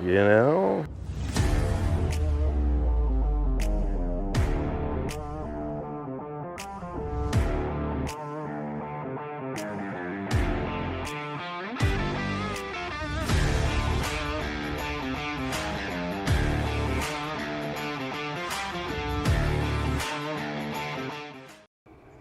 you know?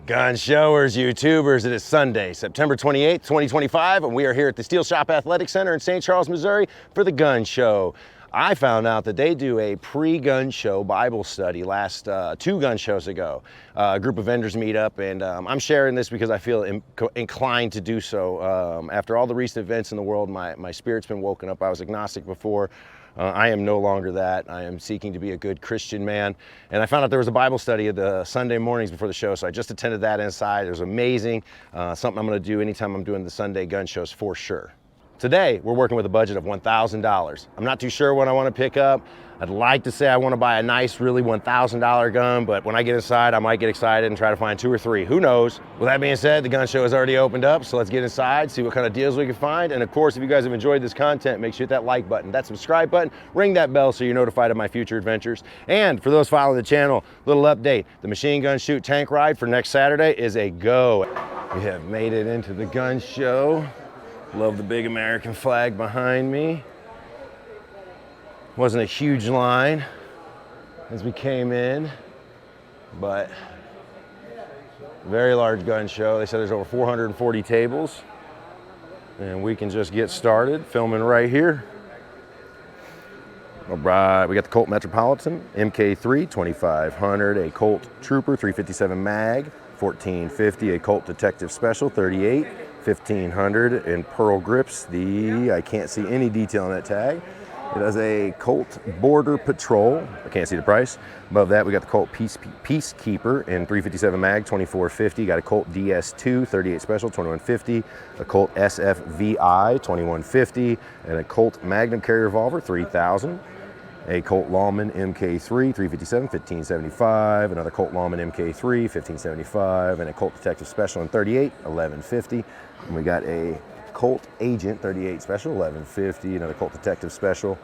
Gun showers, YouTubers, it is Sunday, September 28th, 2025, and we are here at the Steel Shop Athletic Center in St. Charles, Missouri for the gun show. I found out that they do a pre-gun show Bible study last 2 gun shows ago. A group of vendors meet up, and I'm sharing this because I feel inclined to do so. After all the recent events in the world, my spirit's been woken up. I was agnostic before. I am no longer that. I am seeking to be a good Christian man. And I found out there was a Bible study at the Sunday mornings before the show, so I just attended that inside. It was amazing. Something I'm gonna do anytime I'm doing the Sunday gun shows for sure. Today, we're working with a budget of $1,000. I'm not too sure what I wanna pick up. I'd like to say I wanna buy a nice, really $1,000 gun, but when I get inside, I might get excited and try to find 2 or 3. Who knows? With that being said, the gun show has already opened up, so let's get inside, see what kind of deals we can find. And of course, if you guys have enjoyed this content, make sure you hit that like button, that subscribe button, ring that bell so you're notified of my future adventures. And for those following the channel, little update, the machine gun shoot tank ride for next Saturday is a go. We have made it into the gun show. Love the big American flag behind me. Wasn't a huge line as we came in, but very large gun show. They said there's over 440 tables, and we can just get started filming right here. All right, we got the Colt Metropolitan, MK3, 2500, a Colt Trooper, 357 mag, 1450, a Colt Detective Special, 38, 1500, and Pearl grips. I can't see any detail on that tag. It has a Colt Border Patrol. I can't see the price. Above that, we got the Colt Peacekeeper in 357 mag, 2450. Got a Colt DS2, 38 Special, 2150. A Colt SFVI, 2150. And a Colt Magnum Carry Revolver, 3000. A Colt Lawman MK3, 357, 1575. Another Colt Lawman MK3, 1575. And a Colt Detective Special in 38, 1150. And we got a Colt Agent 38 Special, 1150. Another Colt Detective Special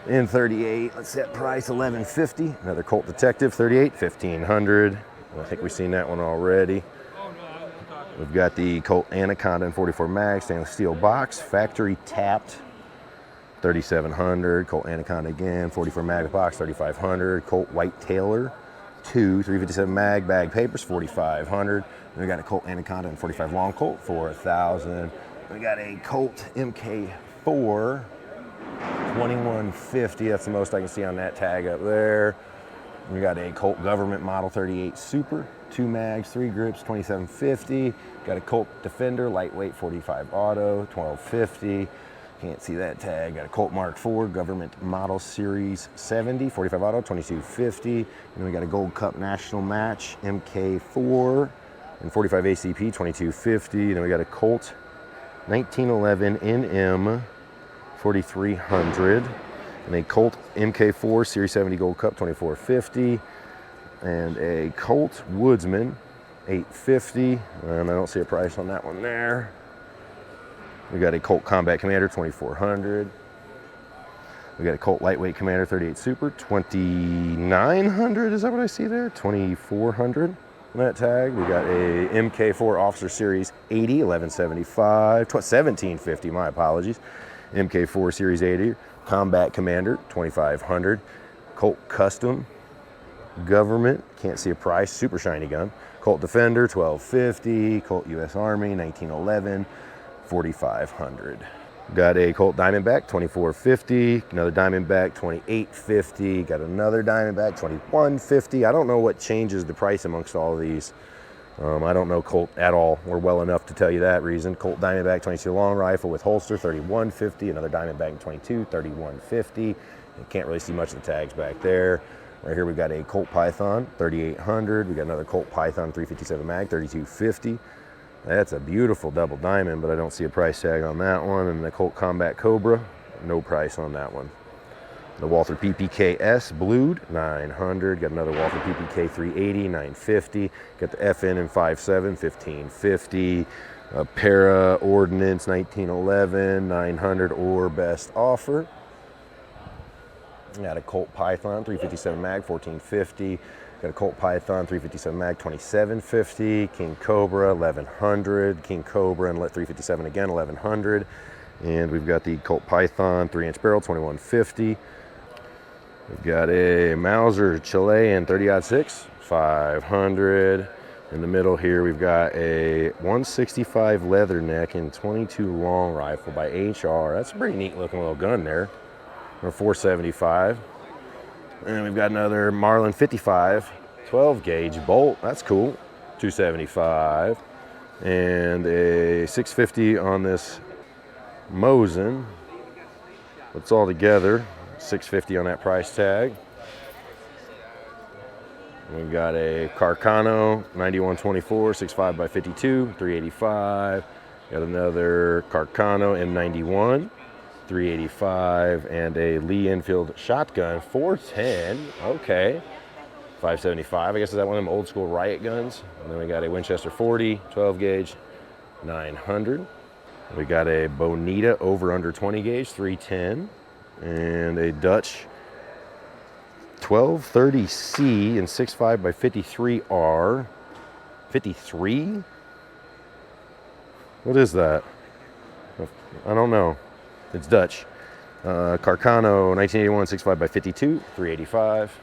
in 38. Let's set price, 1150. Another Colt Detective 38, 1500. I think we've seen that one already. We've got the Colt Anaconda in 44 mag, stainless steel box, factory tapped, 3700. Colt Anaconda again, 44 mag box, 3500. Colt White Tailor 2, 357 mag, bag papers, 4500. We got a Colt Anaconda and 45 long Colt, 4000. We got a Colt MK4, 2150. That's the most I can see on that tag up there. We got a Colt Government Model 38 Super, 2 mags, 3 grips, 2750. Got a Colt Defender, lightweight, 45 auto, 1250. Can't see that tag. Got a Colt Mark IV Government Model Series 70, 45 auto, 2250. And we got a Gold Cup National Match MK4 and 45 ACP, 2250. Then we got a Colt 1911 NM 4300 and a Colt MK4 Series 70 Gold Cup, 2450. And a Colt Woodsman 850. And I don't see a price on that one there. We got a Colt Combat Commander 2400. We got a Colt Lightweight Commander 38 Super 2900. Is that what I see there? 2400 on that tag. We got a MK4 Officer Series 80 1175 1750. My apologies. MK4 Series 80 Combat Commander 2500. Colt Custom Government, can't see a price, super shiny gun. Colt Defender 1250. Colt US Army 1911. 4500. Got a Colt Diamondback 2450, another Diamondback 2850, got another Diamondback 2150. I don't know what changes the price amongst all of these. I don't know Colt at all, or well enough to tell you that reason. Colt Diamondback 22 long rifle with holster 3150, another Diamondback 22 3150. You can't really see much of the tags back there. Right here we got a Colt Python 3800. We got another Colt Python 357 mag 3250. That's a beautiful double diamond, but I don't see a price tag on that one. And the Colt Combat Cobra, no price on that one. The Walther PPK-S blued, 900. Got another Walther PPK 380, 950. Got the FN in 5.7, 1550. Para Ordnance 1911, 900 or best offer. Got a Colt Python 357 mag, 1450. Got a Colt Python 357 mag, 2750. King Cobra 1100. King Cobra and 357 again, 1100. And we've got the Colt Python 3-inch barrel, 2150. We've got a Mauser Chilean 30-06, 500. In the middle here, we've got a 165 Leatherneck and 22 long rifle by HR. That's a pretty neat looking little gun there. For 475. And we've got another Marlin 55 12 gauge bolt. That's cool. 275. And a 650 on this Mosin. It's all together. 650 on that price tag. We've got a Carcano 9124 65 by 52, 385. Got another Carcano M91, 385, and a Lee Enfield shotgun 410. Okay, 575. I guess is that one of them old school riot guns. And then we got a Winchester 40 12 gauge, 900. We got a Bonita over under 20 gauge, 310, and a Dutch 1230C and 65 by 53R. 53? What is that? I don't know. It's Dutch. Carcano 1981 65 by 52, 385.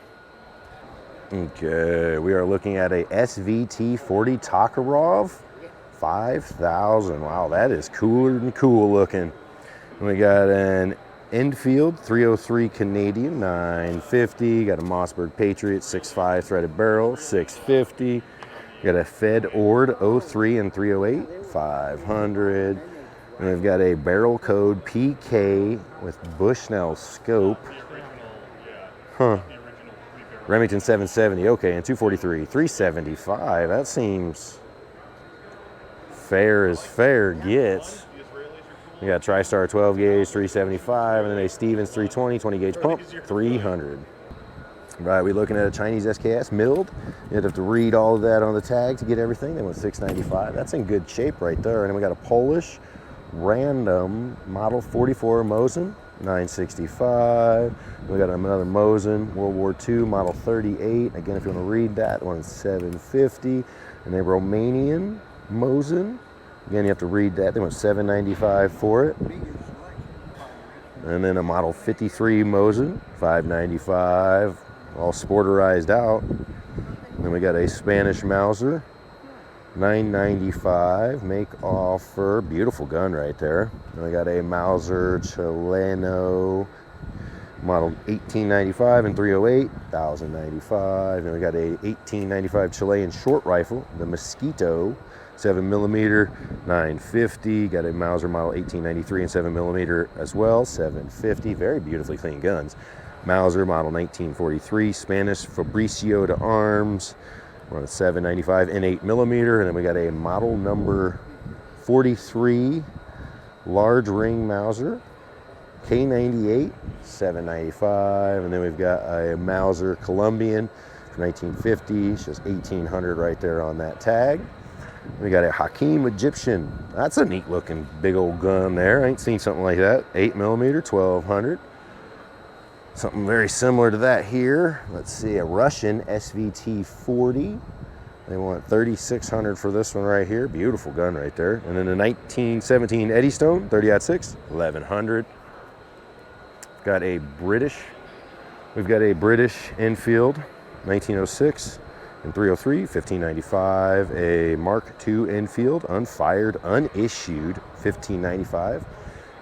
Okay, we are looking at a SVT 40 Tokarov 5000. Wow, that is cooler than cool looking. And we got an Enfield 303 Canadian 950. Got a Mossberg Patriot 6.5 threaded barrel 650. Got a Fed Ord 03 and 308 500. And we've got a barrel code PK with Bushnell scope. Huh. Remington 770. Okay, and 243 375. That seems fair as fair gets. We got TriStar 12 gauge, 375, and then a Stevens 320, 20 gauge pump, 300. Right, we're looking at a Chinese SKS milled. You'd have to read all of that on the tag to get everything. They went 695. That's in good shape right there. And then we got a Polish random model 44 Mosin, 965. We got another Mosin, World War II, model 38. Again, if you want to read that, one's 750. And a Romanian Mosin. Again, you have to read that. They went 795 for it. And then a model 53 Mosin, 595, all sporterized out. And then we got a Spanish Mauser, 995, make offer. Beautiful gun right there. And we got a Mauser Chileno, model 1895 and 308, 1095. And we got a 1895 Chilean short rifle, the Mosquito, 7mm, 950. Got a Mauser model 1893 and 7mm as well, 750. Very beautifully clean guns. Mauser model 1943, Spanish Fabricio de Arms. We're on a 795 and 8mm. And then we got a model number 43 large ring Mauser, K98, 795. And then we've got a Mauser Colombian from 1950. Shows 1800 right there on that tag. We got a Hakim Egyptian. That's a neat looking big old gun there. I ain't seen something like that. 8mm, 1200. Something very similar to that here. Let's see, a Russian SVT 40. They want 3600 for this one right here. Beautiful gun right there. And then the 1917 Eddystone 30-06, 1100. We've got a British Enfield 1906. And 303, 1595, a Mark II Enfield, unfired, unissued, 1595.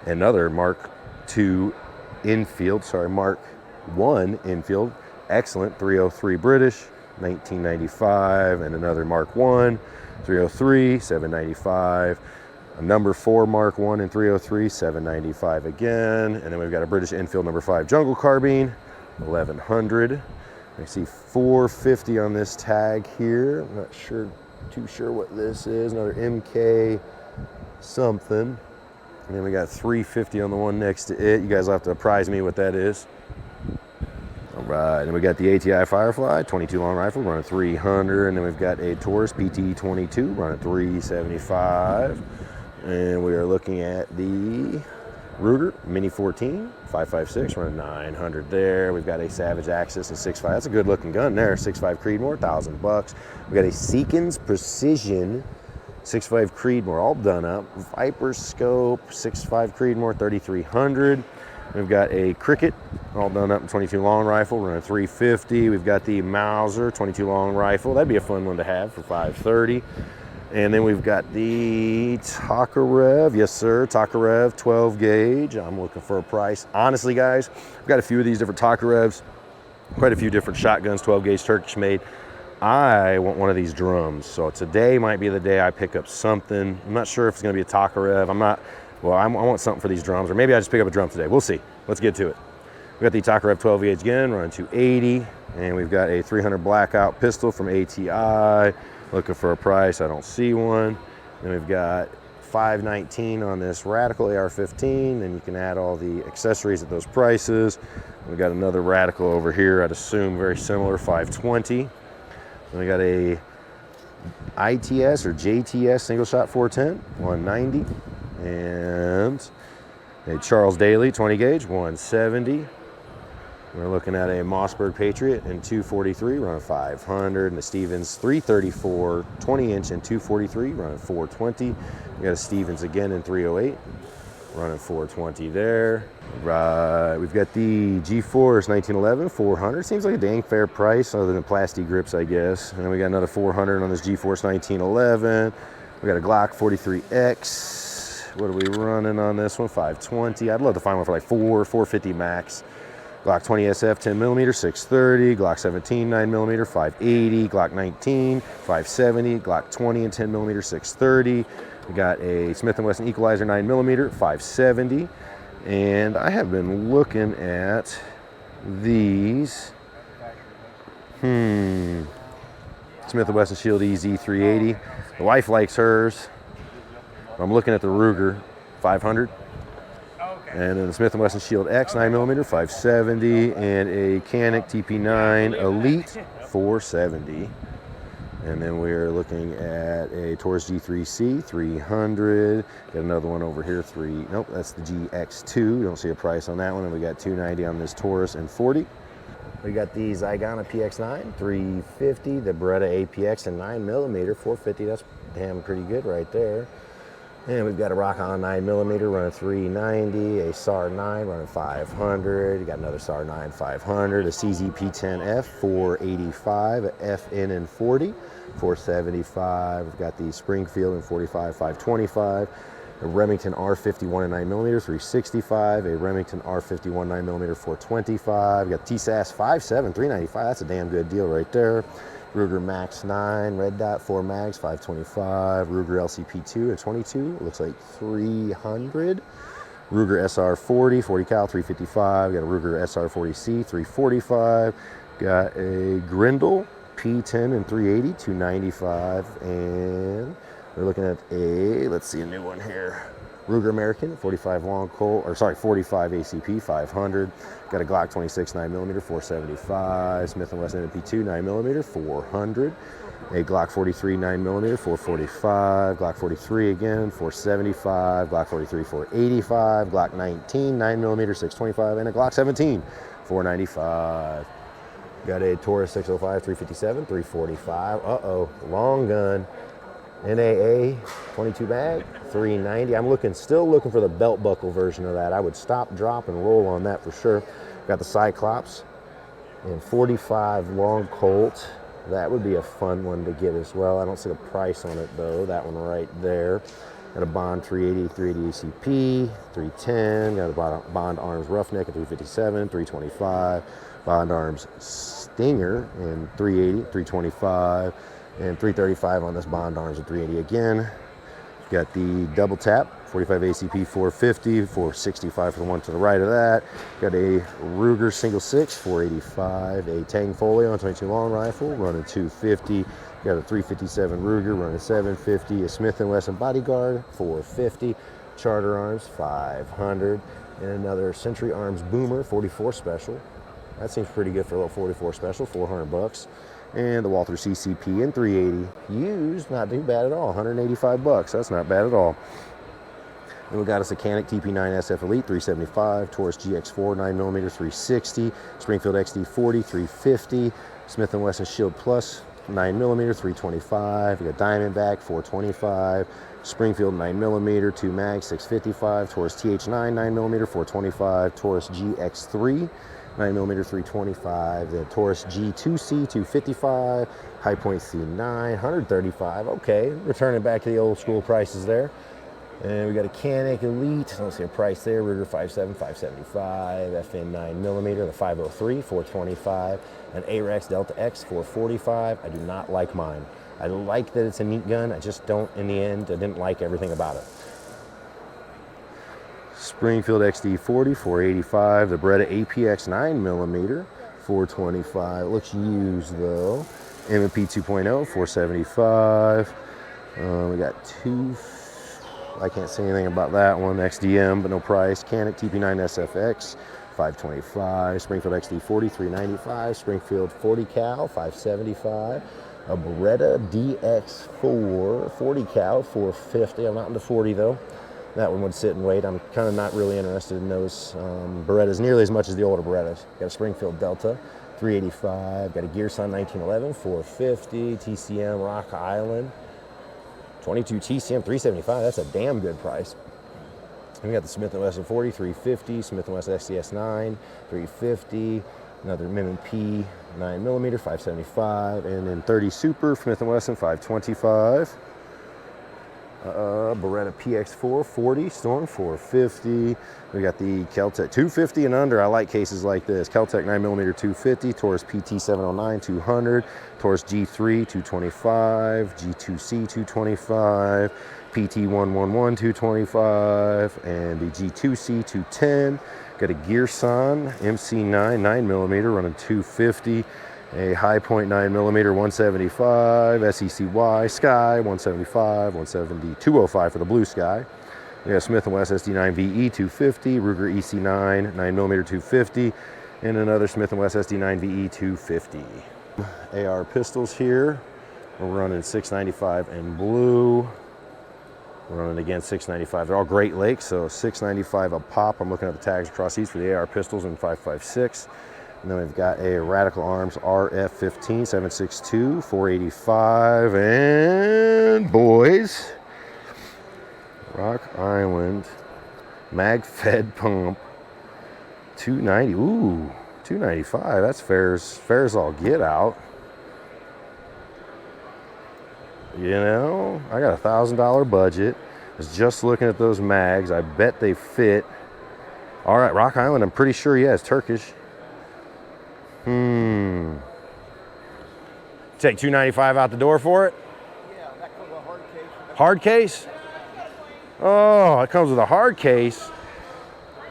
Another Mark II Enfield, Mark I Enfield, excellent, 303 British, 1995. And another Mark I, 303, 795. A number 4 Mark I and 303, 795 again. And then we've got a British Enfield number 5 Jungle Carbine, 1100. I see 450 on this tag here. I'm not too sure what this is. Another MK something. And then we got 350 on the one next to it. You guys will have to apprise me what that is. All right, and we got the ATI Firefly 22 long rifle running 300. And then we've got a Taurus PT22 running 375. And we are looking at the Ruger Mini 14, 5.56, running 900 there. We've got a Savage Axis and 6.5. That's a good looking gun there. 6.5 Creedmoor, $1,000. We've got a Seekins Precision 6.5 Creedmoor, all done up. Viper Scope 6.5 Creedmoor, 3,300. We've got a Cricket, all done up in 22 long rifle, running 350. We've got the Mauser 22 long rifle. That'd be a fun one to have for 530. And then we've got the Tokarev, yes sir, Tokarev 12 gauge. I'm looking for a price. Honestly guys, I've got a few of these different Tokarevs, quite a few different shotguns, 12 gauge Turkish made. I want one of these drums. So today might be the day I pick up something. I'm not sure if it's gonna be a Tokarev. I want something for these drums, or maybe I just pick up a drum today. We'll see, let's get to it. We've got the Tokarev 12 gauge again, running 280. And we've got a 300 Blackout pistol from ATI. Looking for a price, I don't see one. Then we've got 519 on this Radical AR-15, and you can add all the accessories at those prices. We've got another Radical over here, I'd assume very similar, 520. Then we got a ITS or JTS single shot 410, 190. And a Charles Daly 20 gauge, 170. We're looking at a Mossberg Patriot in 243, running 500, and a Stevens 334, 20-inch in 243, running 420. We got a Stevens again in 308, running 420 there. Right, we've got the G-Force 1911, 400. Seems like a dang fair price, other than plastic grips, I guess. And then we got another 400 on this G-Force 1911. We got a Glock 43X. What are we running on this one? 520. I'd love to find one for like 450 max. Glock 20 SF 10mm, 630, Glock 17 9mm, 580, Glock 19, 570, Glock 20 and 10mm, 630. We got a Smith & Wesson Equalizer 9mm, 570. And I have been looking at these. Smith & Wesson Shield EZ 380. The wife likes hers. I'm looking at the Ruger 500. And then the Smith & Wesson Shield X 9mm, 570, and a Canic TP9 Elite 470. And then we're looking at a Taurus G3C 300. Got another one over here, nope, that's the GX2. Don't see a price on that one. And we got 290 on this Taurus and 40. We got the Zygona PX9 350, the Beretta APX and 9mm 450. That's damn pretty good right there. And we've got a Rock On 9mm running 390, a SAR 9 running 500. You got another SAR 9 500, a CZP-10F 485, a FN in 40 475. We've got the Springfield in 45 525, a Remington R51 and 9mm 365, a Remington R51 9mm 425. We got TSAS 5.7 395. That's a damn good deal right there. Ruger Max 9, red dot, 4 mags, 525. Ruger LCP2 at 22, looks like 300. Ruger SR40, 40 cal, 355. Got a Ruger SR40C, 345. Got a Grendel P10 and 380, 295. And we're looking at a, let's see, a new one here. Ruger American, 45 long Colt, or sorry, 45 ACP, 500. Got a Glock 26 9mm, 475. Smith & Wesson MP2 9mm, 400. A Glock 43 9mm, 445. Glock 43 again, 475. Glock 43, 485. Glock 19 9mm, 625, and a Glock 17, 495. Got a Taurus 605 357, 345. Uh-oh, long gun. NAA 22 mag, 390. I'm still looking for the belt buckle version of that. I would stop, drop, and roll on that for sure. Got the Cyclops and 45 long Colt. That would be a fun one to get as well. I don't see the price on it though. That one right there. Got a Bond 380, 380 ACP, 310. Got a Bond Arms Roughneck at 357, 325. Bond Arms Stinger in 380, 325. And 335 on this Bond Arms at 380 again. Got the double tap, 45 ACP 450, 465 for the one to the right of that. Got a Ruger single 6, 485, a Tang Folio on 22 long rifle, running 250. Got a 357 Ruger, running 750. A Smith & Wesson Bodyguard, 450. Charter Arms, 500. And another Century Arms Boomer, 44 special. That seems pretty good for a little 44 special, 400 bucks. And the Walther CCP in 380 used, not too bad at all, 185 bucks. That's not bad at all. Then we got us a Canik TP9 SF Elite 375, Taurus GX4 9mm 360, Springfield XD40 350, Smith & Wesson Shield Plus 9mm 325. We got Diamondback 425, Springfield 9mm 2 mag 655, Taurus TH9 9mm 425, Taurus GX3 9mm 325, the Taurus G2C 255, High Point C9 135. Okay, returning back to the old school prices there. And we got a Canik Elite, I don't see a price there, Ruger 5.7 575, FN 9mm, the 503 425, an Arex Delta X 445. I do not like mine. I like that it's a neat gun, I just don't, in the end, I didn't like everything about it. Springfield XD40 485, the Beretta APX 9mm 425. It looks used though. M&P 2.0 475. We got two. I can't say anything about that one. XDM, but no price. Canik TP9 SFX 525. Springfield XD40 395. Springfield 40 cal 575. A Beretta DX4 40 cal 450. I'm not into 40 though. That one would sit and wait. I'm kind of not really interested in those Berettas nearly as much as the older Berettas. Got a Springfield Delta 385. Got a Gearson 1911 450. TCM Rock Island 22 TCM 375. That's a damn good price. And we got the Smith & Wesson 40 350. Smith & Wesson SDS 9 350. Another M&P 9mm 575. And then 30 Super Smith & Wesson 525. Beretta PX4 40 Storm 450. We got the Keltec 250 and under. I like cases like this. Keltec 9mm 250, Taurus PT 709 200, Taurus G3 225, G2C 225, PT 111 225, and the G2C 210. Got a Gearson MC9 9mm running 250. A High Point 9mm 175, SECY Sky 175, 170, 205 for the blue Sky. We got Smith & Wesson SD9 VE 250, Ruger EC9 9mm 250, and another Smith & Wesson SD9 VE 250. AR pistols here. We're running 695 in blue. We're running again 695. They're all Great Lakes, so 695 a pop. I'm looking at the tags across these for the AR pistols in 5.56. And then we've got a Radical Arms RF15 762 485, and boys, Rock Island mag fed pump 290. Ooh, 295. That's fair's all get out. You know, I got a $1,000 budget. I was just looking at those mags. I bet they fit. All right, Rock Island. I'm pretty sure, yeah, it's Turkish. Take $295 out the door for it? Yeah, that comes with a hard case. Hard case? Oh, it comes with a hard case.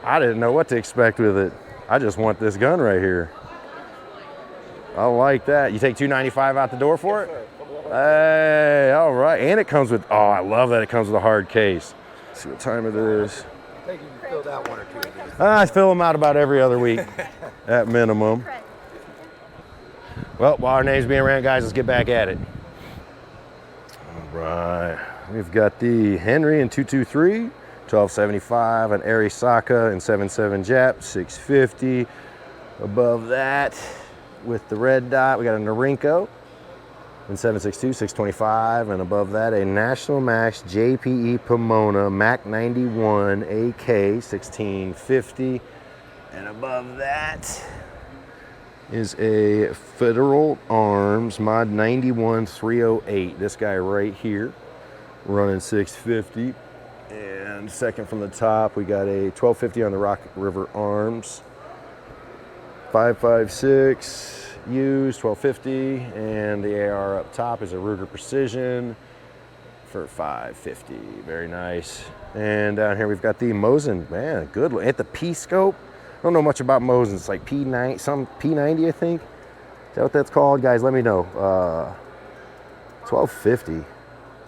I didn't know what to expect with it. I just want this gun right here. I like that. You take $295 out the door for it? Hey, all right. And it comes with, oh, I love that it comes with a hard case. Let's see what time it is. I think you can fill out one or two of these. I fill them out about every other week at minimum. Well, while our name's being ran, guys, let's get back at it. All right. We've got the Henry in 223, 1275, an Arisaka in 77 Jap, 650. Above that, with the red dot, we got a Norinco in 762, 625. And above that, a National Max JPE Pomona Mac 91 AK, 1650. And above that is a Federal Arms Mod 91 308. This guy right here, running 650. And second from the top, we got a 1250 on the Rock River Arms. 5.56 used, 1250. And the AR up top is a Ruger Precision for 550. Very nice. And down here we've got the Mosin. Man, good look. At the P-scope. I don't know much about Mosin. It's like P9, some P90, I think. Is that what that's called? Guys, let me know. 1250.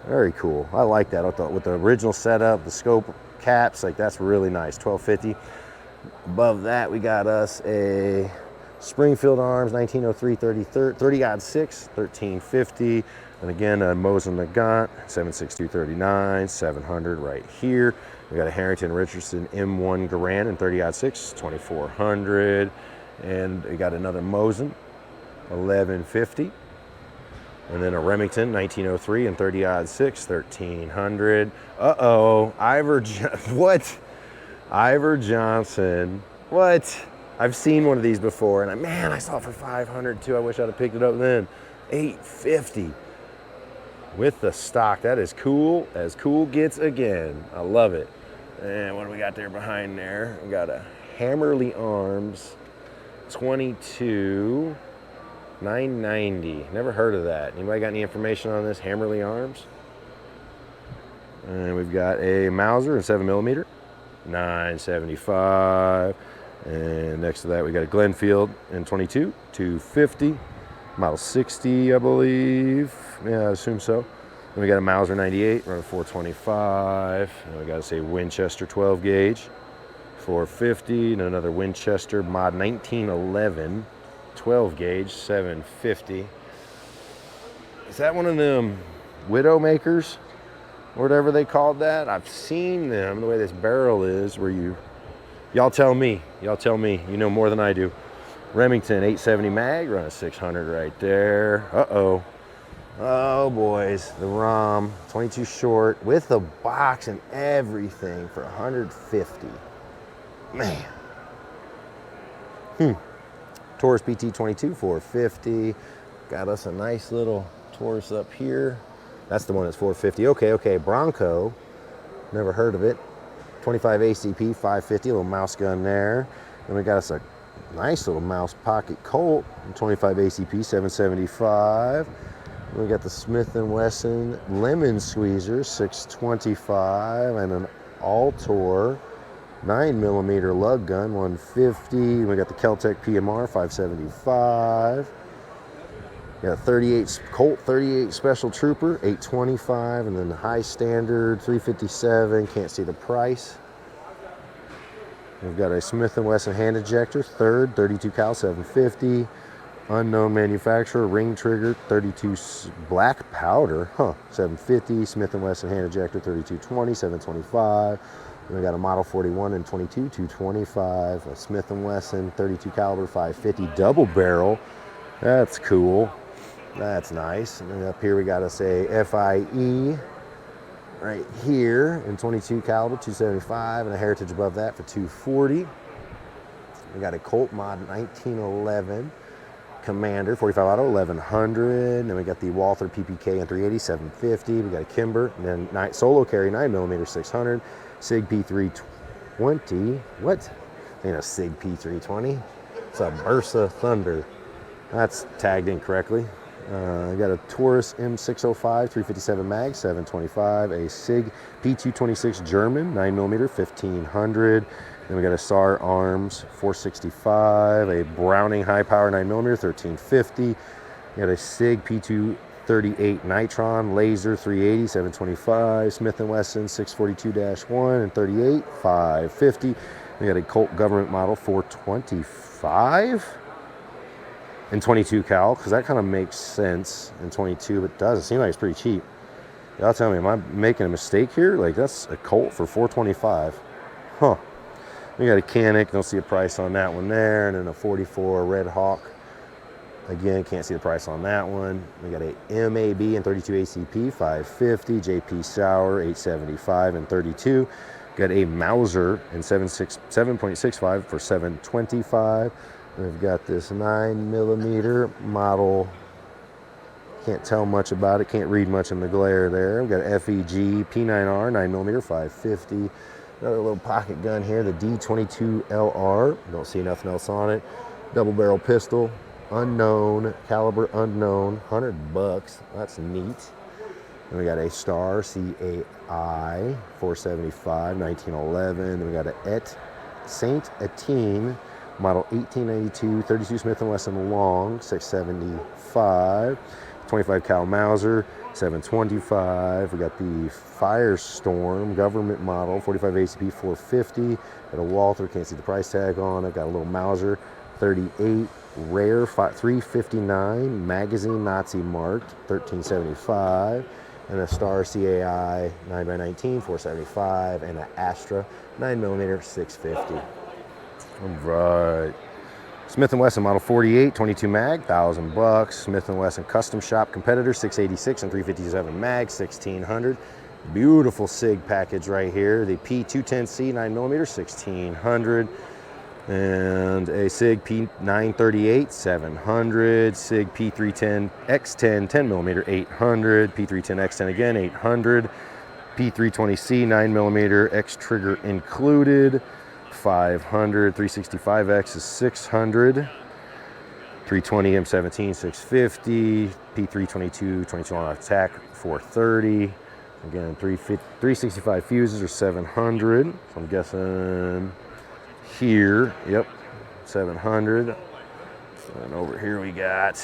Very cool. I like that with the original setup, the scope caps. Like, that's really nice. 1250. Above that, we got us a Springfield Arms 1903 30-06 1350. And again, a Mosin Nagant 76239 700 right here. We got a Harrington Richardson M1 Garand in 30-06, 2400. And we got another Mosin, 1150. And then a Remington 1903 and 30-06, 1300. Uh-oh, what? Ivor Johnson. What? I've seen one of these before, and man, I saw it for 500 too. I wish I'd have picked it up then. 850 with the stock. That is cool as cool gets again. I love it. And what do we got there behind there? We got a Hammerly Arms 22 990. Never heard of that. Anybody got any information on this Hammerly Arms? And we've got a Mauser in 7mm, 975. And next to that, we got a Glenfield in 22, 250. Model 60, I believe. Yeah, I assume so. Then we got a Mauser 98, running 425. And we got to say Winchester 12 gauge, 450. And another Winchester Mod 1911, 12 gauge, 750. Is that one of them Widowmakers, or whatever they called that? I've seen them, the way this barrel is, where y'all tell me, you know more than I do. Remington 870 mag, running 600 right there. Uh-oh. Oh, boys, the ROM, 22 short, with the box and everything for 150. Man. Taurus PT22, 450. Got us a nice little Taurus up here. That's the one that's 450. Okay, Bronco, never heard of it. 25 ACP, 550, a little mouse gun there. Then we got us a nice little mouse pocket Colt, 25 ACP, 775. We got the Smith & Wesson Lemon Squeezer, 625, and an Altor 9mm lug gun, 150. We got the Keltec PMR, 575. Got a 38 Colt 38 Special Trooper, 825, and then the High Standard 357. Can't see the price. We've got a Smith & Wesson hand ejector, third, 32 cal, 750. Unknown manufacturer, ring trigger, 32 black powder, 750. Smith & Wesson hand ejector, 3220, 725. And we got a Model 41 and 22, 225. A Smith & Wesson 32 caliber, 550 double barrel. That's cool. That's nice. And then up here we got us a FIE right here in 22 caliber, 275, and a Heritage above that for 240. We got a Colt Mod 1911 Commander, 45 auto, 1100. And then we got the Walther PPK and 380, 750. We got a Kimber, and then solo carry 9mm, 600. Sig P320. What? Ain't a Sig P320. It's a Bursa Thunder. That's tagged incorrectly. I got a Taurus M605, 357 mag, 725. A Sig P226 German, 9mm, 1500. Then we got a SAR Arms 465, a Browning high power 9mm, 1350. We got a Sig P238 Nitron laser 380, 725. Smith & Wesson 642-1 and 38, 550. We got a Colt government model 425 and 22 cal, because that kind of makes sense in 22, but it doesn't seem like it's pretty cheap. Y'all tell me, am I making a mistake here? Like, that's a Colt for 425. Huh. We got a Canic, don't see a price on that one there, and then a 44 Red Hawk. Again, can't see the price on that one. We got a MAB and 32 ACP, 550, JP Sauer, 875 and 32. Got a Mauser in 7.65 for 725. We've got this 9mm model. Can't tell much about it, can't read much in the glare there. We've got a FEG P9R, 9mm, 550. Another little pocket gun here, the D22LR. Don't see nothing else on it. Double barrel pistol, unknown, caliber unknown, $100. That's neat. And we got a Star CAI 475, 1911. Then we got a Saint Etienne model 1892, 32 Smith & Wesson long, 675. 25 cal Mauser, 725. We got the Firestorm government model, 45 ACP, 450. Got a Walther, can't see the price tag on it. Got a little Mauser, 38 rare, 359 magazine Nazi marked, 1375. and a Star CAI 9x19, 475, and an Astra 9mm 650. All right. Smith & Wesson Model 48, 22 mag, $1,000. Smith & Wesson Custom Shop Competitor 686 and 357 mag, $1,600. Beautiful SIG package right here. The P210C 9mm, $1,600. And a SIG P938, $700. SIG P310X10, 10mm, $800. P310X10 again, $800. P320C 9mm, X trigger included, $500. 365X is $600. 320 M17 $650. P322 22 on attack $430. Again, 365 fuses are $700. So I'm guessing here, yep, $700. And over here we got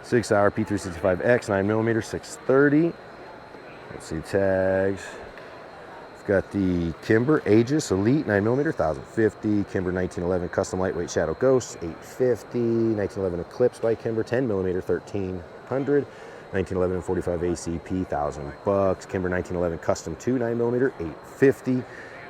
6-hour P365X 9mm $630. Let's see tags. Got the Kimber Aegis Elite 9mm, $1,050. Kimber 1911 Custom Lightweight Shadow Ghost, $850. 1911 Eclipse by Kimber, 10mm, $1,300. 1911 and 45 ACP, $1,000. Kimber 1911 Custom 2 9mm, $850.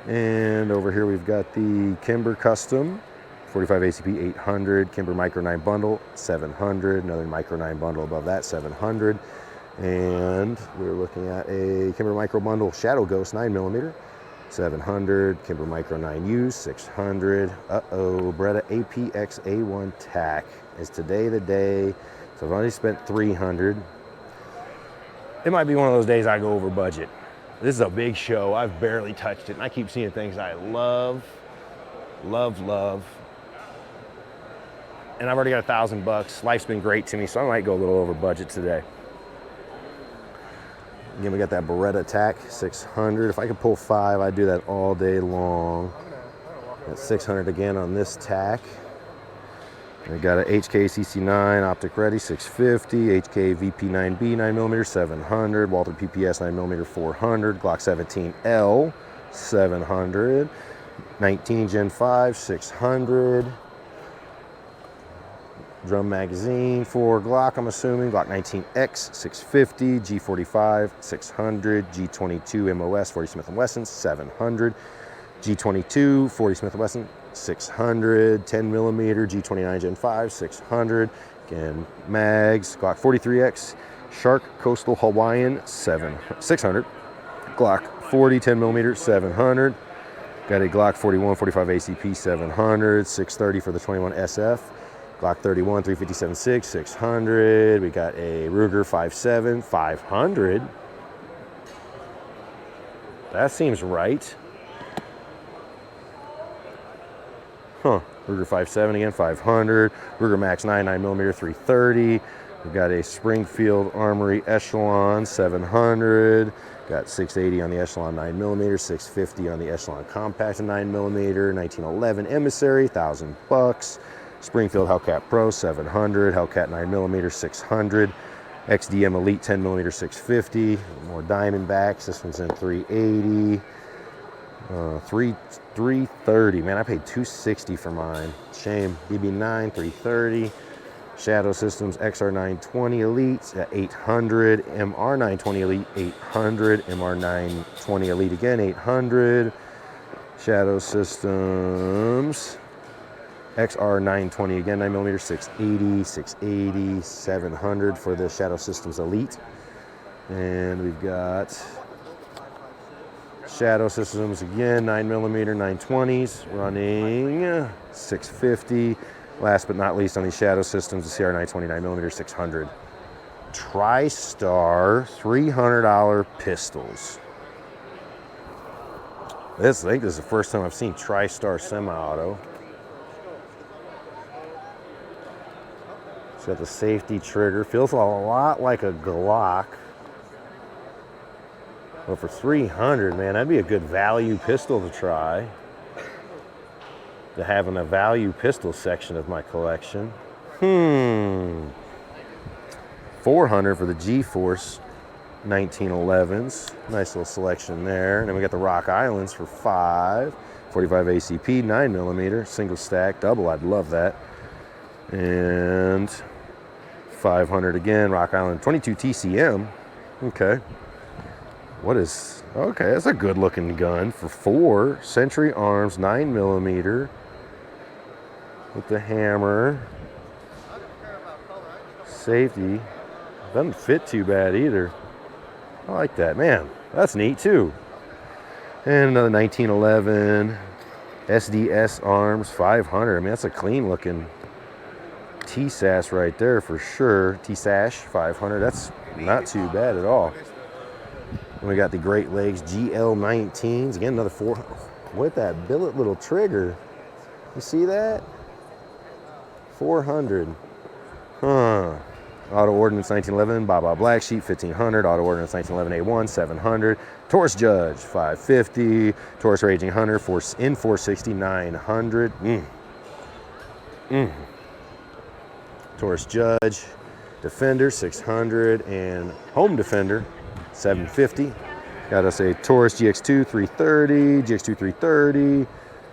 And over here we've got the Kimber Custom 45 ACP, $800. Kimber Micro 9 Bundle, $700. Another Micro 9 Bundle above that, $700. And we're looking at a Kimber Micro Bundle Shadow Ghost 9mm, $700. Kimber Micro 9U, $600. Beretta APX A1 TAC. Is today the day? So I've only spent $300. It might be one of those days I go over budget. This is a big show. I've barely touched it, and I keep seeing things I love. And I've already got $1,000. Life's been great to me, so I might go a little over budget today. Again, we got that Beretta TAC, $600. If I could pull 5, I'd do that all day long. Got $600 again on this TAC. We got a HK CC9 Optic Ready, $650. HK VP9B 9mm, $700. Walther PPS 9mm, $400. Glock 17L, $700. 19 Gen 5, $600. Drum magazine for Glock, I'm assuming. Glock 19X, $650. G45, $600. G22 MOS, 40 Smith & Wesson, $700. G22, 40 Smith & Wesson, $600. 10mm, G29 Gen 5, $600. Again, mags, Glock 43X, Shark Coastal Hawaiian, $600. Glock 40, 10mm, $700. Got a Glock 41, 45 ACP, $700. $630 for the 21 SF. Glock 31, 357.6, $600. We got a Ruger 5.7, $500. That seems right. Huh. Ruger 5.7 again, $500. Ruger Max 9, 9mm, $330. We got a Springfield Armory Echelon, $700. Got $680 on the Echelon 9mm, $650 on the Echelon Compact 9mm. 1911 Emissary, $1,000. Springfield Hellcat Pro, $700. Hellcat 9mm, $600. XDM Elite 10mm, $650. More Diamondbacks. This one's in $380. $330. Man, I paid $260 for mine. Shame. BB9, $330. Shadow Systems XR920 Elite at $800. MR920 Elite, $800. MR920 Elite again, $800. Shadow Systems XR920 again, 9mm, $680, $700 for the Shadow Systems Elite. And we've got Shadow Systems again, 9mm, 920s, running $650. Last but not least on these Shadow Systems, the CR920 9mm, $600. TriStar $300 pistols. I think this is the first time I've seen TriStar semi-auto. It's got the safety trigger. Feels a lot like a Glock. But for $300, man, that'd be a good value pistol to try. To have in the value pistol section of my collection. $400 for the G-Force 1911s. Nice little selection there. And then we got the Rock Islands for $5. 45 ACP, 9mm, single stack, double. I'd love that. And $500 again. Rock Island 22 TCM. Okay. Okay, that's a good looking gun for 4. Century Arms, 9mm with the hammer. Safety. Doesn't fit too bad either. I like that, man. That's neat too. And another 1911 SDS Arms 500. I mean, that's a clean looking T-Sash right there for sure. T-Sash 500. That's not too bad at all. And we got the Great Lakes GL19s. Again, another 4 with that billet little trigger. You see that? 400. Huh. Auto Ordnance 1911, Baba Black Sheep 1500, Auto Ordnance 1911 A1 700, Taurus Judge 550, Taurus Raging Hunter in 460 900. Taurus Judge, Defender 600, and Home Defender 750. Got us a Taurus GX2 330, GX2 330,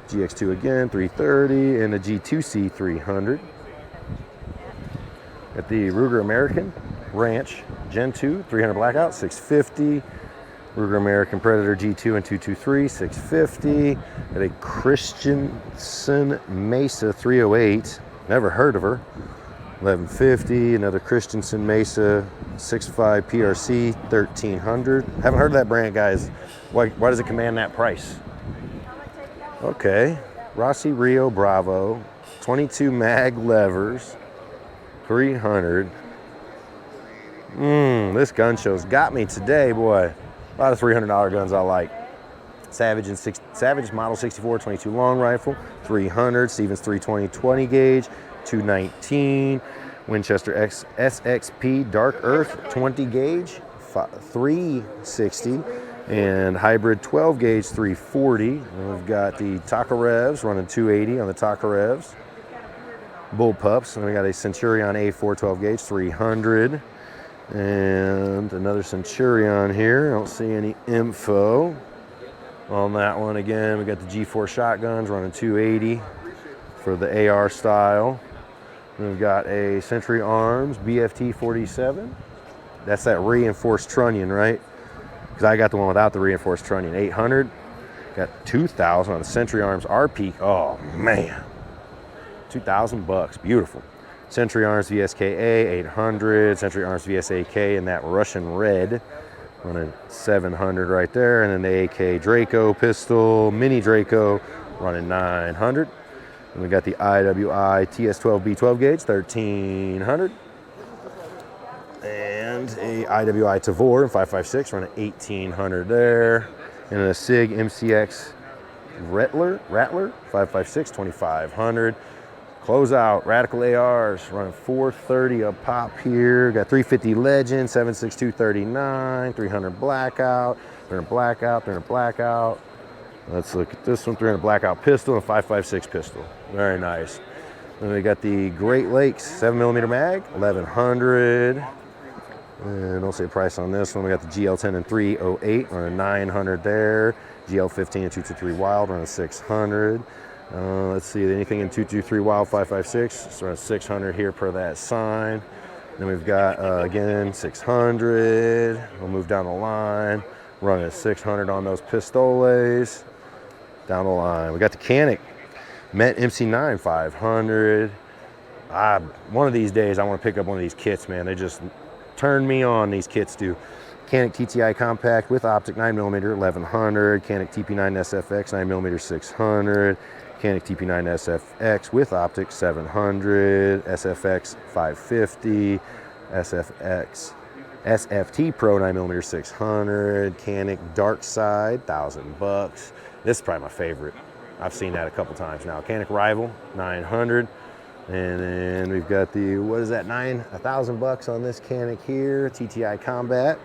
GX2 again 330, and a G2C 300. Got the Ruger American Ranch Gen 2 300 Blackout 650. Ruger American Predator G2 and 223 650. Got a Christensen Mesa 308. Never heard of her. 1150. Another Christensen Mesa 65 PRC 1300. Haven't heard of that brand, guys. Why does it command that price? Okay. Rossi Rio Bravo 22 mag levers. 300. This gun show's got me today, boy. A lot of $300 guns I like. Savage Model 64 22 long rifle, 300. Stevens 320 20 gauge, 219. Winchester SXP Dark Earth 20 gauge, 360. And hybrid 12 gauge 340. And we've got the Tokarevs running 280 on the Tokarevs. Bullpups, and we got a Centurion A4 12 gauge 300, and another Centurion here. I don't see any info on that one. Again, we got the G4 shotguns running 280 for the AR style. And we've got a Century Arms BFT 47. That's that reinforced trunnion, right? Because I got the one without the reinforced trunnion. 800. Got 2,000 on the Century Arms RP. Oh man. $2,000, beautiful. Century Arms VSKA 800, Century Arms VSAK in that Russian red, running 700 right there, and then the AK Draco pistol, Mini Draco, running 900. And we got the IWI TS12B 12 gauge 1300, and a IWI Tavor in 5.56 running 1800 there, and a SIG MCX Rattler 5.56 2500. Close out, Radical ARs, running 430 a pop here. Got 350 Legend, 7.62 39, 300 Blackout, 300 Blackout, 300 Blackout. Let's look at this one, 300 Blackout pistol and 5.56 pistol. Very nice. Then we got the Great Lakes 7mm mag, 1100. And don't say price on this one. We got the GL10 and 308, running 900 there. GL15 and 223 Wild, running 600. Let's see, anything in 223 Wild 5.56, it's around 600 here per that sign. Then we've got, again, 600. We'll move down the line, running 600 on those pistoles. Down the line, we got the Canic Met MC9 500. One of these days, I want to pick up one of these kits, man. They just turn me on, these kits do. Canic TTI Compact with optic 9mm 1100. Canic TP9 SFX 9mm 600. Canic TP9 SFX with optic 700, SFX 550, SFT Pro 9mm 600, Canic Dark Side $1,000. This is probably my favorite. I've seen that a couple times now. Canic Rival 900, and then we've got the $1,000 on this Canic here, TTI Combat,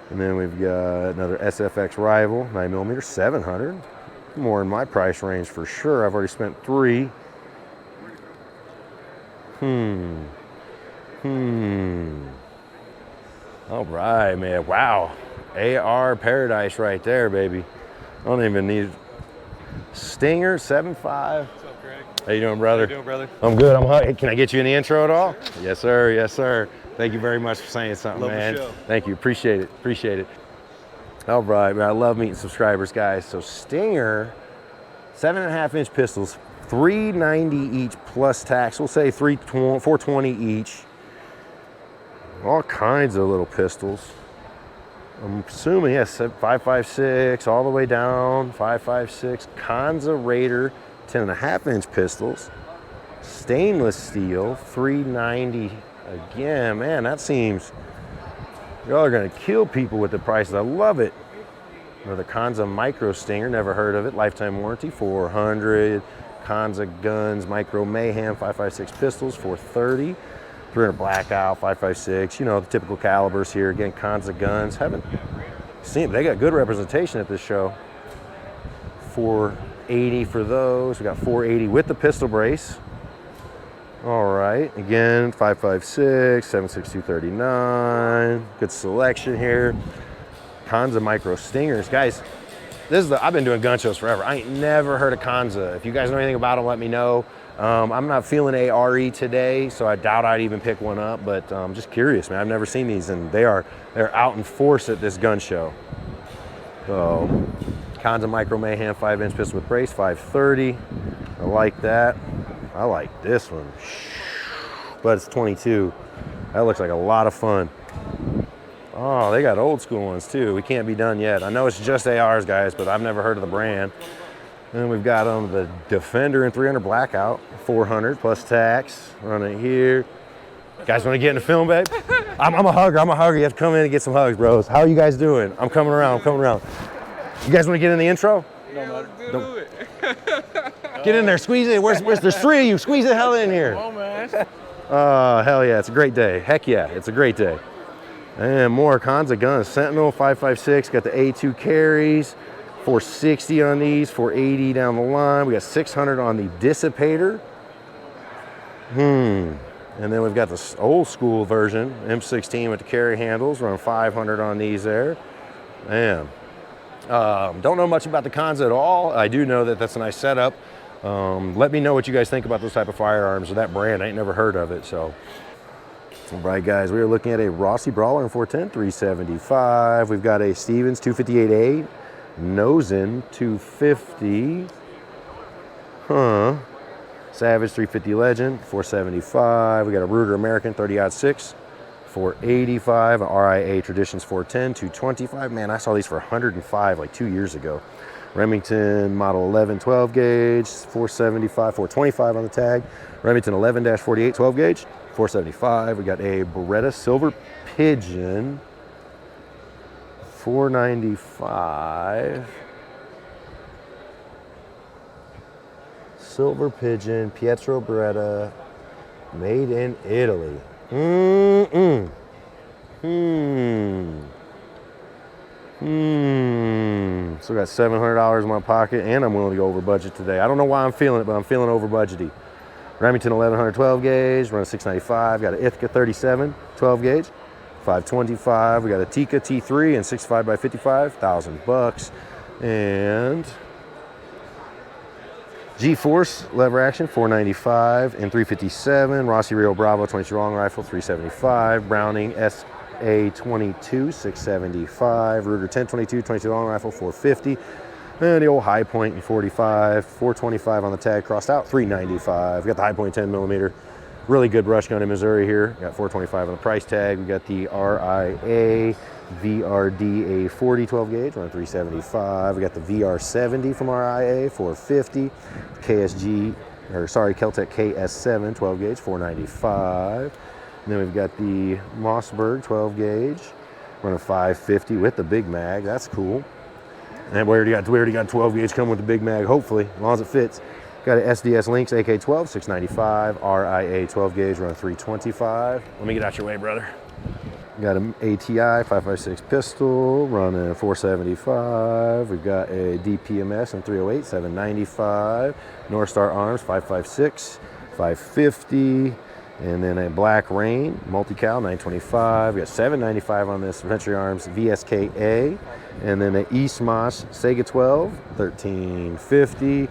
and then we've got another SFX Rival 9mm 700. More in my price range for sure. I've already spent 3. All right, man. Wow. AR paradise right there, baby. I don't even need Stinger 7.5. What's up, Greg? How you doing, brother? How you doing, brother? I'm good. Hey, can I get you in the intro at all? Yes, sir. Yes, sir. Thank you very much for saying something, Love the man. show. Thank you. Appreciate it. Appreciate it. All right, man. I love meeting subscribers, guys. So Stinger, 7.5-inch pistols, $390 each plus tax. We'll say $420 each. All kinds of little pistols. I'm assuming, yes, 5.56 all the way down, 5.56. Kanza Raider 10.5-inch pistols. Stainless steel, $390 again. Man, that seems, y'all are gonna kill people with the prices. I love it. Another Kanza Micro Stinger, never heard of it. Lifetime warranty, $400. Kanza Guns Micro Mayhem 5.56 pistols, $430. 300 Blackout, 5.56. You know, the typical calibers here. Again, Kanza Guns. Haven't seen, they got good representation at this show. $480 for those. We got $480 with the pistol brace. All right, again, 5.56, 7.6239. Good selection here. Kanza Micro Stingers. Guys, I've been doing gun shows forever. I ain't never heard of Kanza. If you guys know anything about them, let me know. I'm not feeling ARE today, so I doubt I'd even pick one up, but I'm just curious, man. I've never seen these, and they're out in force at this gun show. So, Kanza Micro Mayhem 5-inch pistol with brace, $530. I like that. I like this one, but it's 22. That looks like a lot of fun. Oh, they got old school ones too. We can't be done yet. I know it's just ARs, guys, but I've never heard of the brand. And then we've got the Defender and 300 Blackout, $400 plus tax. Running here. Guys want to get in the film, babe? I'm a hugger. I'm a hugger. You have to come in and get some hugs, bros. How are you guys doing? I'm coming around. I'm coming around. You guys want to get in the intro? No, let's do it. Get in there. Squeeze it. There's three of you. Squeeze the hell in here. Come on, man. Hell yeah. It's a great day. Heck yeah. It's a great day. And more Kanza Guns. Sentinel 5.56. Got the A2 carries. $460 on these, $480 down the line. We got $600 on the Dissipator. And then we've got this old school version, M16 with the carry handles, around $500 on these there. Man, don't know much about the Kanza at all. I do know that that's a nice setup. Let me know what you guys think about those type of firearms or that brand. I ain't never heard of it, so. All right, guys, we are looking at a Rossi Brawler in 410, $375. We've got a Stevens 258A. Nosen 250. Savage 350 Legend, $475. We got a Ruger American 30-06, $485. RIA Traditions 410, $225. Man, I saw these for $105 like 2 years ago. Remington Model 11 12 gauge, $475, $425 on the tag. Remington 11-48 12 gauge, $475. We got a Beretta Silver Pigeon, $495. Silver Pigeon, Pietro Beretta, made in Italy. Still got $700 in my pocket, and I'm willing to go over budget today. I don't know why I'm feeling it, but I'm feeling over budgety. Remington 1100 12 gauge, running $695. Got an Ithaca 37 12 gauge, $525. We got a Tikka T3 and 65x55, $1,000. And G-Force lever action, $495. And 357. Rossi Rio Bravo 22 long rifle, $375. Browning SA22, $675. Ruger 1022 22 long rifle, $450. And the old High Point in 45, $425 on the tag, crossed out, $395. We got the High Point 10 millimeter. Really good brush gun in Missouri here. Got $425 on the price tag. We got the RIA VRD A40 12 gauge, around $375. We got the VR70 from RIA, $450. Keltec KS7 12 gauge, $495. And then we've got the Mossberg 12 gauge, running $550 with the Big Mag. That's cool. And we already got 12 gauge coming with the Big Mag, hopefully, as long as it fits. Got an SDS Lynx AK-12, $695. RIA 12 gauge, around $325. Let me get out your way, brother. Got an ATI 5.56 pistol, running $475. We've got a DPMS in 308, $795. North Star Arms 5.56, $550. And then a Black Rain multi-cal, $925. We got $795 on this Century Arms VSKA. And then the Eastmosh Sega 12, $1350.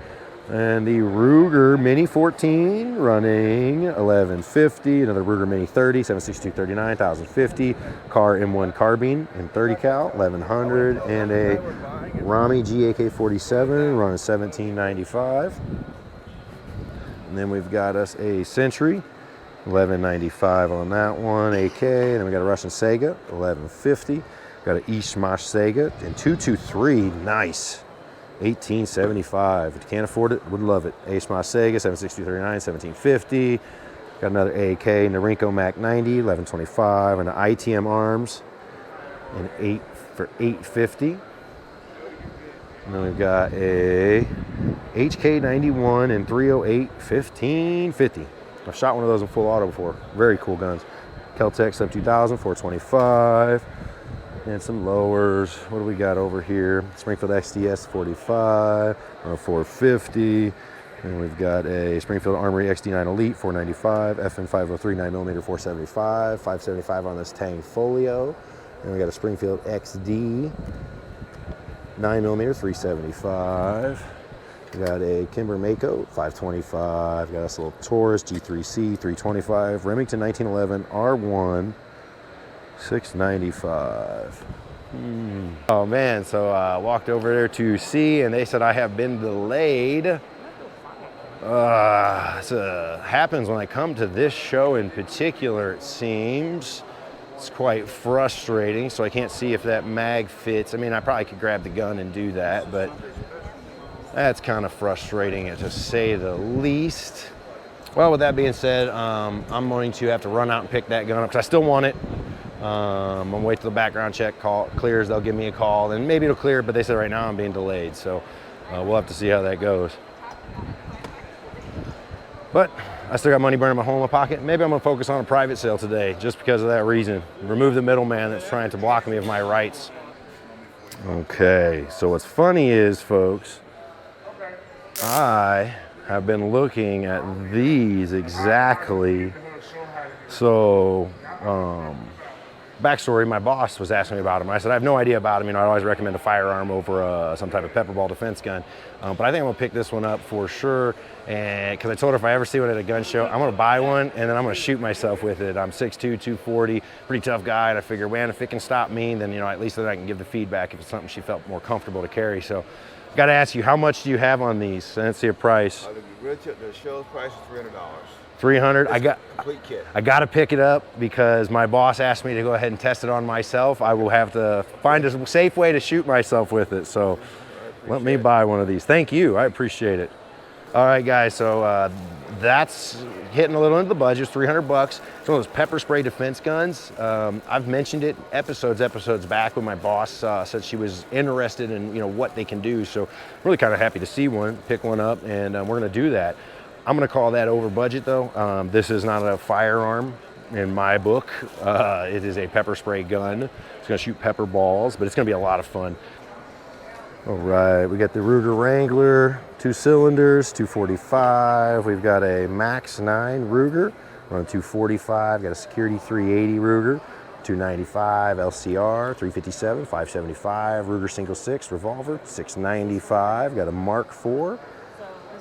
And the Ruger Mini 14 running $1150. Another Ruger Mini 30, 76239, $1,050. Car M1 carbine in 30 cal, $1,100. And a Rami GAK 47 running $1795. And then we've got us a Century, $1195 on that one, AK. And then we got a Russian Sega, $1150. Got an Eastmosh Sega in 223, nice. $1875. If you can't afford it, would love it. Eastmosh Sega, 76239, $1750. Got another AK Norinco Mac 90, $1125, and an ITM Arms in for $850. And then we've got a HK 91 and 308, $1550. I've shot one of those in full auto before. Very cool guns. Kel-Tec Sub 2000, $425. And some lowers. What do we got over here? Springfield XDS 45, $450. And we've got a Springfield Armory XD9 Elite, $495. FN 503 9mm, $475. $575 on this Tang Folio. And we got a Springfield XD 9mm, $375. We got a Kimber Mako, $525. Got us a little Taurus G3C, $325. Remington 1911 R1, $695. Oh man, so I walked over there to see, and they said I have been delayed. Happens when I come to this show in particular, it seems. It's quite frustrating, so I can't see if that mag fits. I mean, I probably could grab the gun and do that, but that's kind of frustrating to say the least. Well, with that being said, I'm going to have to run out and pick that gun up because I still want it. I'm gonna wait till the background check clears. They'll give me a call, and maybe it'll clear, but they said right now I'm being delayed, so we'll have to see how that goes. But I still got money burning my hole in my pocket. Maybe I'm gonna focus on a private sale today, just because of that reason. Remove the middleman that's trying to block me of my rights. Okay, so what's funny is, folks, I have been looking at these exactly. So, backstory, my boss was asking me about them. I said, I have no idea about them. You know, I always recommend a firearm over some type of pepper ball defense gun. But I think I'm gonna pick this one up for sure. And because I told her if I ever see one at a gun show, I'm gonna buy one and then I'm gonna shoot myself with it. I'm 6'2", 240, pretty tough guy. And I figure, man, if it can stop me, then, you know, at least then I can give the feedback if it's something she felt more comfortable to carry. So got to ask you, how much do you have on these? I didn't see a price. The show's price is $300. 300. Complete kit. I got to pick it up because my boss asked me to go ahead and test it on myself. I will have to find a safe way to shoot myself with it. So let me buy one of these. Thank you. I appreciate it. All right, guys. So that's hitting a little into the budget. It's $300. It's one of those pepper spray defense guns. I've mentioned it episodes back when my boss said she was interested in, you know, what they can do. So really kind of happy to see one, pick one up, and we're going to do that. I'm gonna call that over budget though. This is not a firearm in my book. It is a pepper spray gun. It's gonna shoot pepper balls, but it's gonna be a lot of fun. All right, we got the Ruger Wrangler, 2 cylinders, 245. We've got a Max 9 Ruger, running 245. Got a Security 380 Ruger, 295 LCR, 357, 575. Ruger single 6 revolver, 695. Got a Mark 4.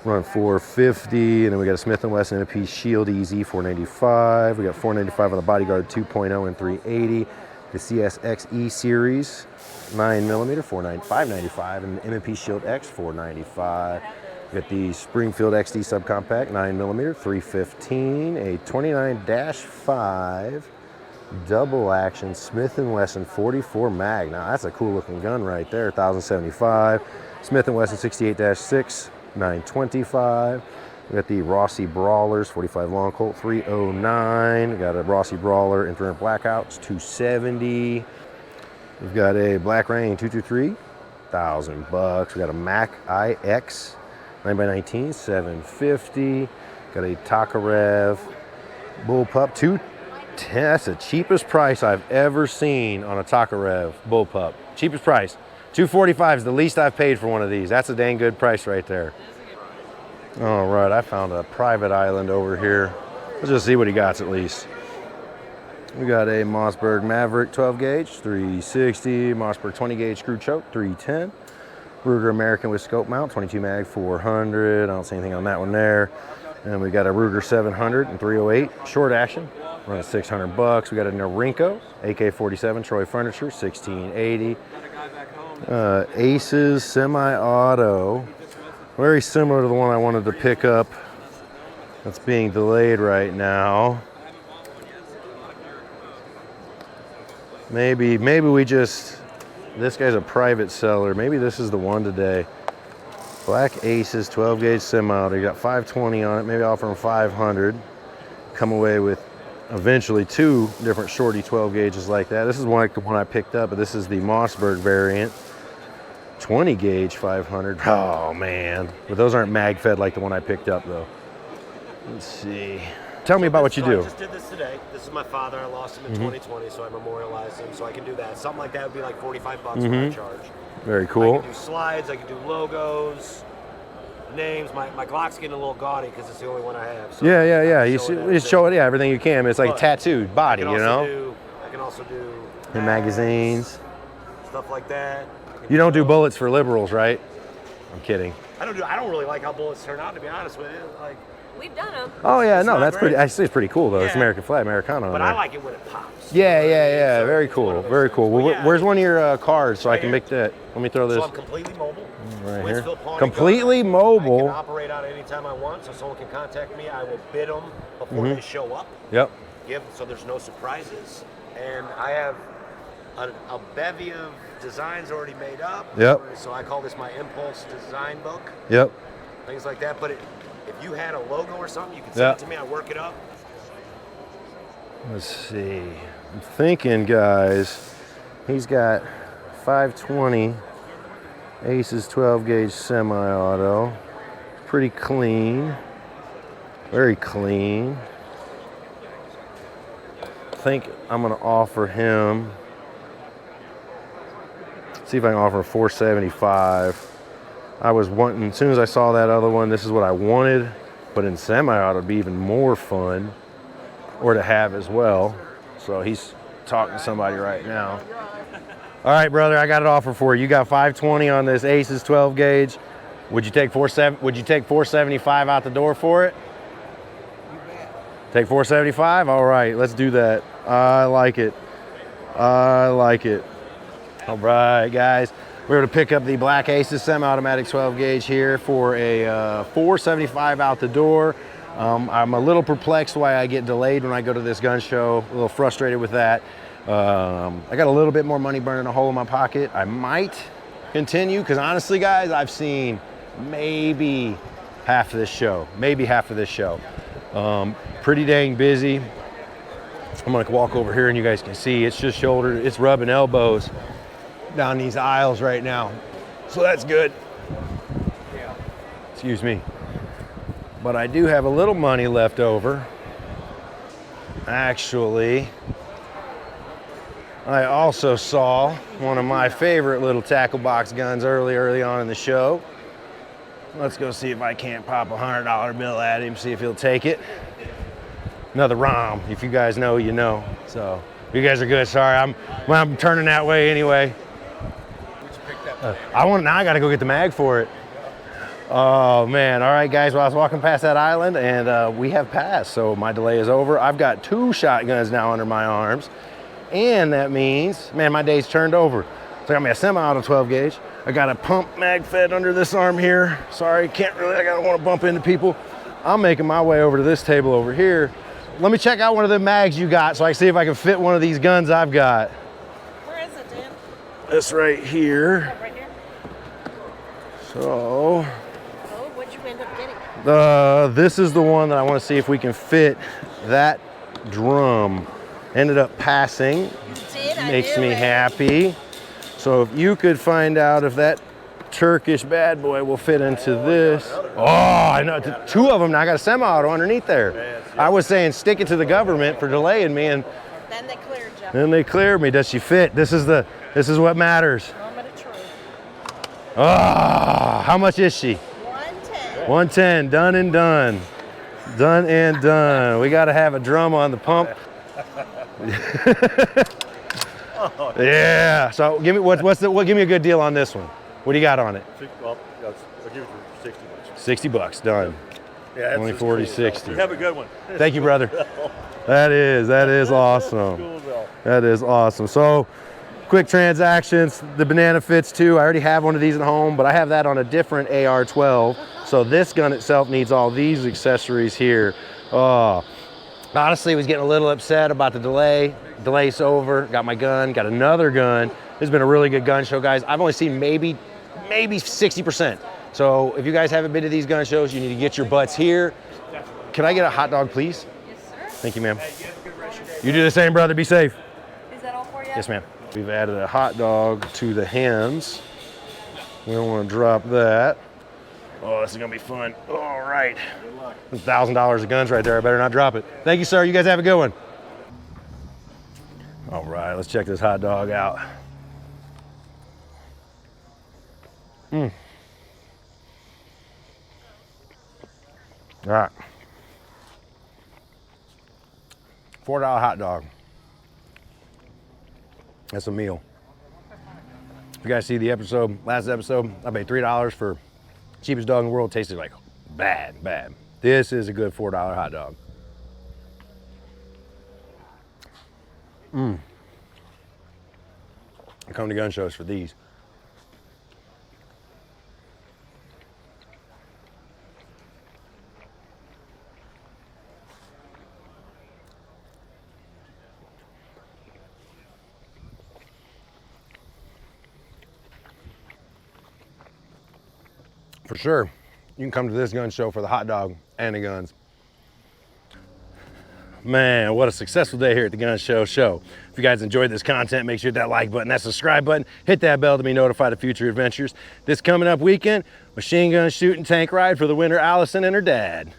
Run 450, and then we got a Smith & Wesson MP Shield EZ 495. We got 495 on the Bodyguard 2.0 and 380. The CSXE series 9mm 595, and the MP Shield X 495. We got the Springfield XD Subcompact 9mm 315, a 29-5 double action Smith & Wesson 44 mag. Now that's a cool looking gun right there. 1075. Smith & Wesson 68-6. 925. We got the Rossi Brawlers 45 long Colt 309. We got a Rossi Brawler Infinite Blackouts 270. We've got a Black Rain 223, $1,000. We got a Mac IX 9x19, $750. Got a Tokarev Bullpup 210. That's the cheapest price I've ever seen on a Tokarev Bullpup. Cheapest price. $245 is the least I've paid for one of these. That's a dang good price right there. All right, I found a private island over here. Let's just see what he got at least. We got a Mossberg Maverick 12 gauge, 360, Mossberg 20 gauge screw choke, 310. Ruger American with scope mount, 22 mag, 400. I don't see anything on that one there. And we got a Ruger 700 and 308 short action, running $600. We got a Norinco AK-47 Troy Furniture, 1680. Aces semi-auto, very similar to the one I wanted to pick up. That's being delayed right now. Maybe we just, this guy's a private seller. Maybe this is the one today. Black Aces 12 gauge semi-auto. You got 520 on it. Maybe I'll offer him 500. Come away with eventually 2 different shorty 12 gauges like that. This is one I picked up, but this is the Mossberg variant. 20 gauge 500. Oh man, but those aren't mag fed like the one I picked up though. Let's see. Tell me about what you do. I just did this today. This is my father. I lost him in 2020, so I memorialized him. So I can do that. Something like that would be like 45 bucks what I charge. Very cool. I can do slides. I can do logos, names. My Glock's getting a little gaudy because it's the only one I have. So Yeah. You show it, everything you can. It's like tattooed body, you know. I can also do in magazines, stuff like that. You don't do bullets for liberals, right? I'm kidding. I don't really like how bullets turn out, to be honest with you. Like, we've done them. Oh yeah, It's no, not that's great. pretty. I see, it's pretty cool though. It's Yeah. American flag, Americana. but I like it when it pops. Yeah. So Very it's one cool. of those Very things. cool. Well, Well, yeah, where's one of your cards so I Right can here. make that? Let me throw this So I'm completely mobile. right here. Winsfield Pawn and Completely Gun. I mobile. can operate out anytime I want, so someone can contact me. I will bid them before they show up. Yep. So there's no surprises. And I have a bevy of designs already made up. Yep. So I call this my impulse design book, Yep. things like that. But if you had a logo or something, you can send it to me. I work it up. Let's see. I'm thinking, guys, he's got 520 Aces 12 gauge semi-auto. Pretty clean. Very clean. I think I'm gonna offer him, see if I can offer 475. I was wanting, as soon as I saw that other one, this is what I wanted, but in semi-auto it'd be even more fun, or to have as well. So he's talking to somebody right now. All right, brother, I got an offer for you. You got 520 on this Aces 12 gauge. Would you take 475 out the door for it? Take 475? All right, let's do that. I like it. I like it. All right, guys. We're going to pick up the Black Aces semi-automatic 12 gauge here for a 475 out the door. I'm a little perplexed why I get delayed when I go to this gun show. A little frustrated with that. I got a little bit more money burning a hole in my pocket. I might continue because honestly, guys, I've seen maybe half of this show. Pretty dang busy. I'm gonna walk over here and you guys can see it's just it's rubbing elbows down these aisles right now. So that's good. Excuse me. But I do have a little money left over. Actually, I also saw one of my favorite little tackle box guns early on in the show. Let's go see if I can't pop a $100 bill at him, see if he'll take it. Another ROM. If you guys know, you know. So you guys are good. Sorry, I'm turning that way anyway. Now I gotta go get the mag for it. Oh man, all right guys, well I was walking past that island and we have passed, so my delay is over. I've got 2 shotguns now under my arms, and that means, man, my day's turned over. So I got me a semi-auto 12 gauge. I got a pump mag fed under this arm here. Sorry, I don't want to bump into people. I'm making my way over to this table over here. Let me check out one of the mags you got so I can see if I can fit one of these guns I've got. Where is it, Dan? This right here. Oh, right here? So, Oh, what'd you end up getting? this is the one that I want to see if we can fit that drum. Ended up passing. You did? I Makes knew me it. happy. So if you could find out if that Turkish bad boy will fit into this. Oh, I know. 2 of them now. I got a semi-auto underneath there. I was saying stick it to the government for delaying me, and Then they cleared you. then they cleared me. Does she fit? This is what matters. Moment of truth. Ah, how much is she? 110. 110, done and done. Done and done. We got to have a drum on the pump. Yeah. So give me give me a good deal on this one. What do you got on it? Well, I'll give it for 60 bucks. 60 bucks. Done. Yeah, 20, 40, 60. Have a good one. Thank you, brother. That is awesome. That is awesome. So, quick transactions. The banana fits too. I already have one of these at home, but I have that on a different AR-12. So this gun itself needs all these accessories here. Honestly, was getting a little upset about the delay. Delay's over. Got my gun. Got another gun. This has been a really good gun show, guys. I've only seen maybe 60%. So if you guys haven't been to these gun shows, you need to get your butts here. Can I get a hot dog, please? Yes, sir. Thank you, ma'am. You do the same, brother. Be safe. Is that all for you? Yes, ma'am. We've added a hot dog to the hens. We don't want to drop that. Oh, this is going to be fun. All right. $1,000 of guns right there. I better not drop it. Thank you, sir. You guys have a good one. All right, let's check this hot dog out. All right. $4 hot dog. That's a meal. If you guys see the last episode, I paid $3 for cheapest dog in the world. Tasted like bad. This is a good $4 hot dog. I come to gun shows for these. For sure, you can come to this gun show for the hot dog and the guns. Man, what a successful day here at the Gun Show. If you guys enjoyed this content, make sure you hit that like button, that subscribe button, hit that bell to be notified of future adventures. This coming up weekend, machine gun shooting tank ride for the winner, Allison and her dad.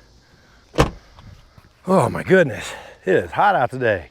Oh my goodness, it is hot out today.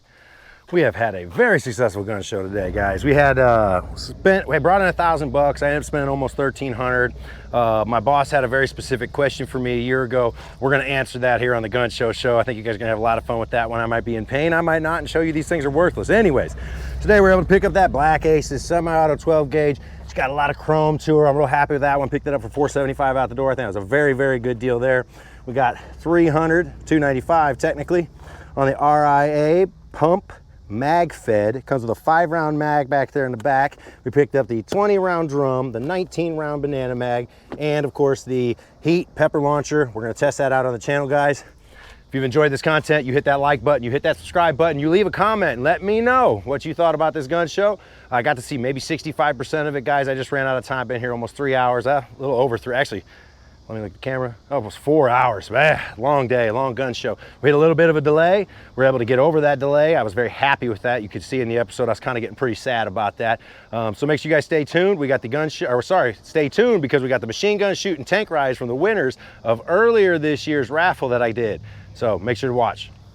We have had a very successful gun show today, guys. We had brought in $1,000. I ended up spending almost $1,300. My boss had a very specific question for me a year ago. We're gonna answer that here on the Gun Show. I think you guys are gonna have a lot of fun with that one. I might be in pain, I might not, and show you these things are worthless. Anyways, today we're able to pick up that Black Aces semi-auto 12 gauge. It's got a lot of chrome to her. I'm real happy with that one. Picked it up for $475 out the door. I think it was a very, very good deal there. We got $295 technically on the RIA pump mag fed. It comes with a 5-round mag back there in the back. We picked up the 20-round drum, the 19-round banana mag, and of course the heat pepper launcher. We're going to test that out on the channel, guys. If you've enjoyed this content, you hit that like button, you hit that subscribe button, you leave a comment and let me know what you thought about this gun show. I got to see maybe 65% of it, guys. I just ran out of time. Been here almost 3 hours, a little over 3 actually. Let me look at the camera. Almost 4 hours. Man, long day, long gun show. We had a little bit of a delay. We were able to get over that delay. I was very happy with that. You could see in the episode, I was kind of getting pretty sad about that. So make sure you guys stay tuned. We got the stay tuned because we got the machine gun shooting tank rides from the winners of earlier this year's raffle that I did. So make sure to watch.